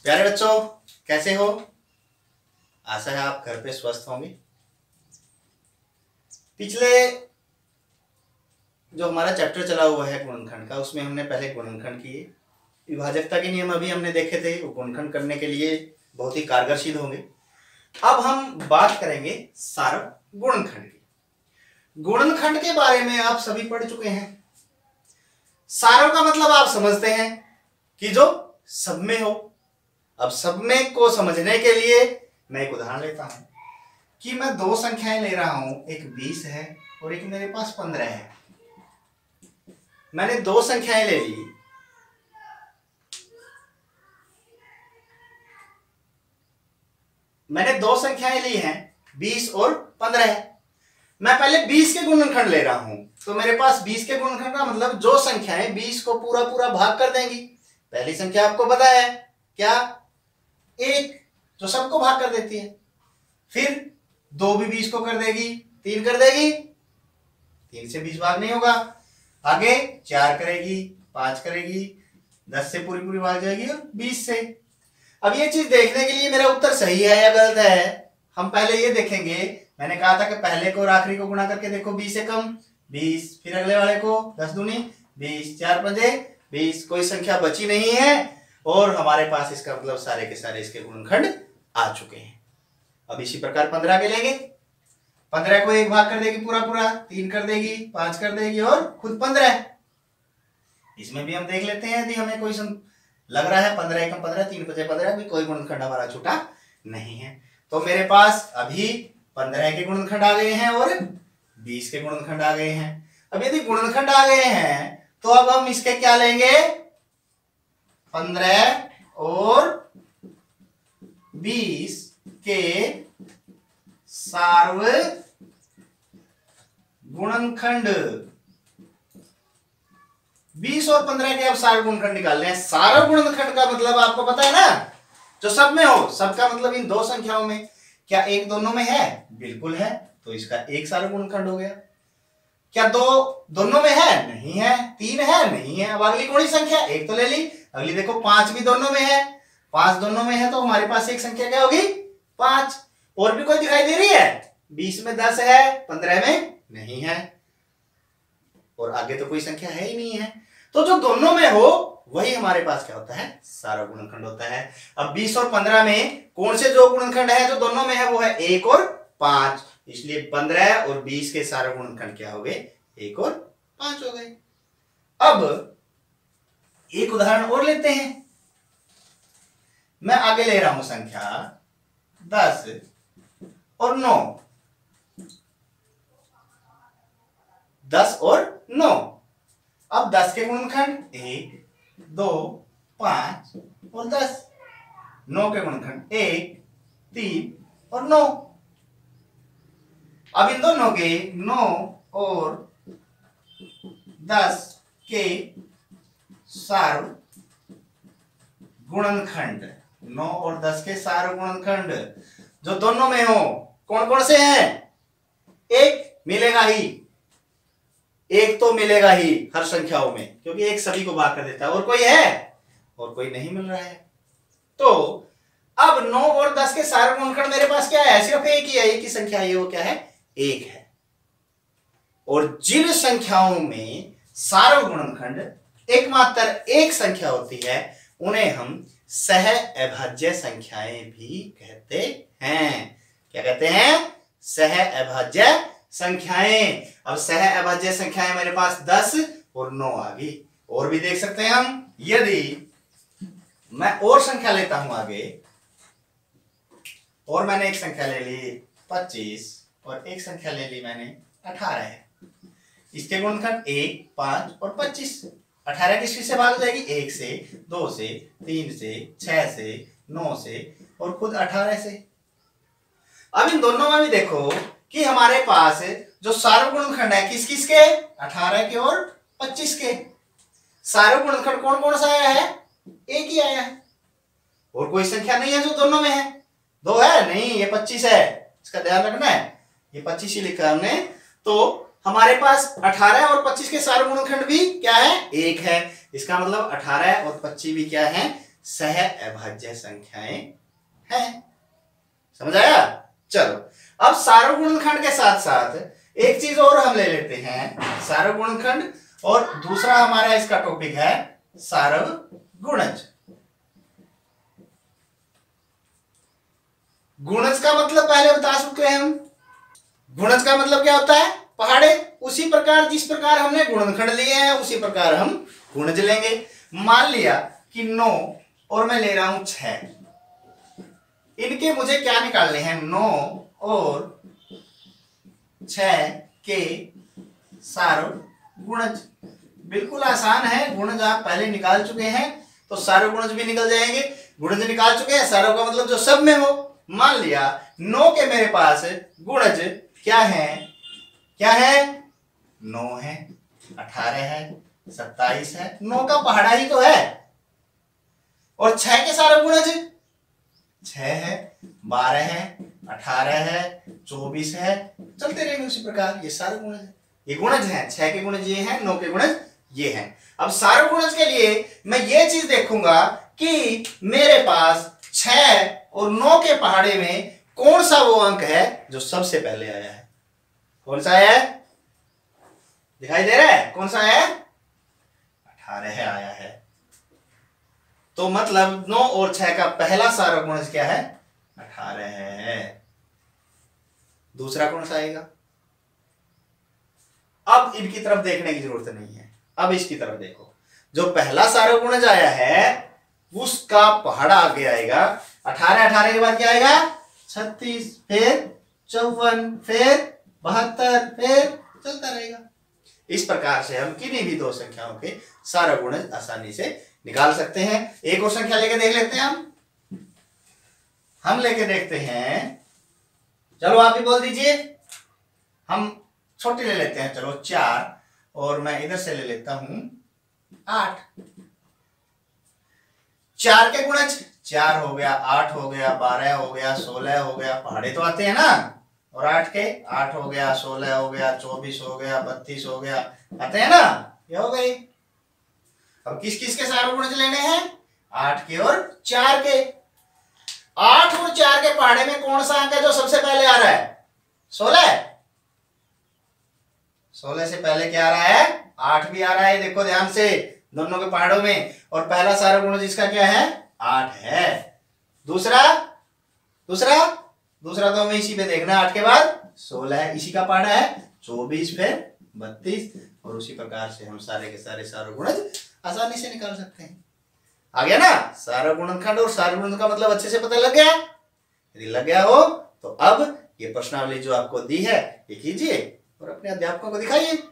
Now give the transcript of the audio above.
प्यारे बच्चों, कैसे हो? आशा है आप घर पे स्वस्थ होंगे। पिछले जो हमारा चैप्टर चला हुआ है गुणनखंड का, उसमें हमने पहले गुणनखंड किए। विभाजकता के नियम अभी हमने देखे थे, वो गुणनखंड करने के लिए बहुत ही कारगर सिद्ध होंगे। अब हम बात करेंगे सारव गुणनखंड की। गुणनखंड के बारे में आप सभी पढ़ चुके हैं। सारव का मतलब आप समझते हैं कि जो सब में हो। अब सब में को समझने के लिए मैं एक उदाहरण लेता हूं कि मैं दो संख्याएं ले रहा हूं, एक 20 है और एक मेरे पास 15 है। मैंने दो संख्याएं ले ली, मैंने दो संख्याएं ली हैं 20 और 15। मैं पहले 20 के गुणनखंड ले रहा हूं, तो मेरे पास 20 के गुणनखंड का मतलब जो संख्याएं 20 को पूरा पूरा भाग कर देंगी। पहली संख्या आपको पता है क्या? 1, जो सबको भाग कर देती है। फिर 2 भी 20 को कर देगी, 3 कर देगी, 3 से 20 भाग नहीं होगा। आगे 4 करेगी, 5 करेगी, 10 से पूरी पूरी भाग जाएगी और 20 से। अब ये चीज देखने के लिए मेरा उत्तर सही है या गलत है, हम पहले ये देखेंगे। मैंने कहा था कि पहले को और आखिरी को गुणा करके देखो, 20 से कम 20, फिर अगले वाले को 10 दूनी 20, 4 पंजे 20, कोई संख्या बची नहीं है और हमारे पास इसका मतलब सारे के सारे इसके गुणनखंड आ चुके हैं। अब इसी प्रकार 15 के लेंगे, 15 को 1 भाग कर देगी पूरा पूरा, 3 कर देगी, 5 कर देगी और खुद 15। इसमें भी हम देख लेते हैं यदि हमें कोई लग रहा है 15 एकम 15, 3 बचे 15, भी कोई गुणनखंड हमारा छूटा नहीं है। तो मेरे पास अभी 15 के गुणनखंड आ गए हैं और 20 के गुणनखंड आ गए हैं। अब यदि गुणनखंड आ गए हैं तो अब हम इसके क्या लेंगे? 15 और 20 के सार्व गुणनखंड। 20 और 15 के अब सार्व गुणनखंड निकालने हैं। सार्व गुणनखंड का मतलब आपको पता है ना, जो सब में हो। सब का मतलब इन दो संख्याओं में। क्या एक दोनों में है? बिल्कुल है, तो इसका एक सार्व गुणनखंड हो गया। क्या दो दोनों में है? नहीं है। 3 है? नहीं है। अब अगली कौन सी संख्या? एक तो ले ली। अगली देखो 5 भी दोनों में है। 5 दोनों में है तो हमारे पास एक संख्या क्या होगी? 5। और भी कोई दिखाई दे रही है? 20 में 10 है, 15 में नहीं है और आगे तो कोई संख्या है ही नहीं है। तो जो दोनों में हो वही हमारे पास क्या होता है? सारा गुणनखंड होता है। अब 20 और 15 में कौन से जो गुणनखंड है जो दोनों में है? वो है 1 और 5। इसलिए 15 और 20 के सारे गुणनखंड क्या हो गए? 1 और 5 हो गए। अब एक उदाहरण और लेते हैं। मैं आगे ले रहा हूं संख्या 10 और 9। 10 और 9। अब 10 के गुणनखंड 1, 2, 5 और 10। 9 के गुणनखंड 1, 3 और 9। अब इन दोनों के 9 और 10 के सार्व गुणनखंड। 9 और 10 के सार्व गुणनखंड जो दोनों में हो कौन कौन से हैं? एक मिलेगा ही, एक तो मिलेगा ही हर संख्याओं में, क्योंकि एक सभी को भाग कर देता है। और कोई है? और कोई नहीं मिल रहा है। तो अब 9 और 10 के सार्व गुणनखंड मेरे पास क्या है? सिर्फ एक ही है, एक ही संख्या है, वो क्या है? 1 है। और जिन संख्याओं में सार्व गुणनखंड एकमात्र एक संख्या होती है उन्हें हम सह अभाज्य संख्याएं भी कहते हैं। क्या कहते हैं? सह अभाज्य संख्याएं। अब सह अभाज्य संख्याएं मेरे पास 10 और 9 आ गई। और भी देख सकते हैं हम। यदि मैं और संख्या लेता हूं आगे, और मैंने एक संख्या ले ली 25 और एक संख्या ले ली मैंने 18 है। इसके गुणनखंड 1, 5 और 25। 18 किस से भाग जाएगी? 1 से, 2 से, 3 से, 6 से, 9 से और खुद 18 से। अब इन दोनों में भी देखो कि हमारे पास जो सार्व गुणनखंड है किस किस के? 18 के और 25 के। सार्व गुणनखंड कौन कौन सा आया है? एक ही आया है। और कोई संख्या नहीं है जो दोनों में है। 2 है? नहीं, ये 25 है, इसका ध्यान रखना है। ये 25 ही लिखा है हमने। तो हमारे पास 18 और 25 के सार्व गुणनखंड भी क्या है? 1 है। इसका मतलब 18 और 25 भी क्या है? सह अभाज्य संख्याएं हैं। समझ आया? चलो अब सार्वक गुणनखंड के साथ साथ एक चीज और हम ले लेते हैं, सार्वक गुणनखंड, और दूसरा हमारा इसका टॉपिक है सार्वक गुणज। गुणज का मतलब पहले बता चुके हैं हम। गुणज का मतलब क्या होता है? पहाड़े। उसी प्रकार जिस प्रकार हमने गुणनखंड लिए हैं उसी प्रकार हम गुणज लेंगे। मान लिया कि 9 और मैं ले रहा हूं 6, इनके मुझे क्या निकालने हैं? 9 और 6 के सार्वक गुणज। बिल्कुल आसान है, गुणज आप पहले निकाल चुके हैं तो सार्वक गुणज भी निकल जाएंगे। गुणज निकाल चुके हैं, सार्वक का मतलब जो सब में हो। मान लिया 9 के मेरे पास गुणज क्या है? क्या है? 9 है, 18 है, 27 है। 9 का पहाड़ा ही तो है। और 6 के सार्वक गुणज 6 है, 12 है, 18 है, 24 है, चलते रहेंगे उसी प्रकार। ये सारे गुणज है, ये गुणज हैं। 6 के गुणज ये हैं, 9 के गुणज ये हैं। अब सारे गुणज के लिए मैं ये चीज देखूंगा कि मेरे पास 6 और 9 के पहाड़े में कौन सा वो अंक है जो सबसे पहले आया है। कौन सा है? दिखाई दे रहा है? कौन सा है? 18 आया है। तो मतलब 9 और 6 का पहला सार्वक गुणज क्या है? 18 है। दूसरा कौन सा आएगा? अब इनकी तरफ देखने की जरूरत नहीं है, अब इसकी तरफ देखो। जो पहला सार्वक गुणज आया है उसका पहाड़ा आगे आएगा। 18 के बाद क्या आएगा? 36, फिर 54, फिर 72, फिर चलता रहेगा। इस प्रकार से हम किन्हीं भी दो संख्याओं के सार्वक गुणज आसानी से निकाल सकते हैं। एक और संख्या लेके देख लेते हैं हम लेके देखते हैं। चलो आप ही बोल दीजिए। हम छोटी ले लेते हैं, चलो 4, और मैं इधर से ले लेता हूं 8। 4 के गुणज 4 हो गया, 8 हो गया, 12 हो गया, 16 हो गया। पहाड़े तो आते हैं ना। और 8 के 8 हो गया, 16 हो गया, 24 हो गया, 32 हो गया, आते हैं ना। ये हो गई। अब किस किस के सार्वक गुणज लेने हैं? 8 के और 4 के। 8 और 4 के पहाड़े में कौन सा अंक है जो सबसे पहले आ रहा है? 16। 16 से पहले क्या आ रहा है? 8 भी आ रहा है। देखो ध्यान से दोनों के पहाड़ों में। और पहला सार्वक गुणज इसका क्या है? 8 है। दूसरा तो हमें इसी पे देखना है। 8 के बाद 16 है, इसी का पहाड़ा है 24, फिर 32, और उसी प्रकार से हम सारे के सारे सार्वक गुणज आसानी से निकाल सकते हैं। आ गया ना? सार्वक गुणनखंड और सार्वक गुणज का मतलब अच्छे से पता लग गया? यदि लग गया हो तो अब ये प्रश्नावली जो आपको दी है ये कीजिए और अपने अध्यापकों को दिखाइए।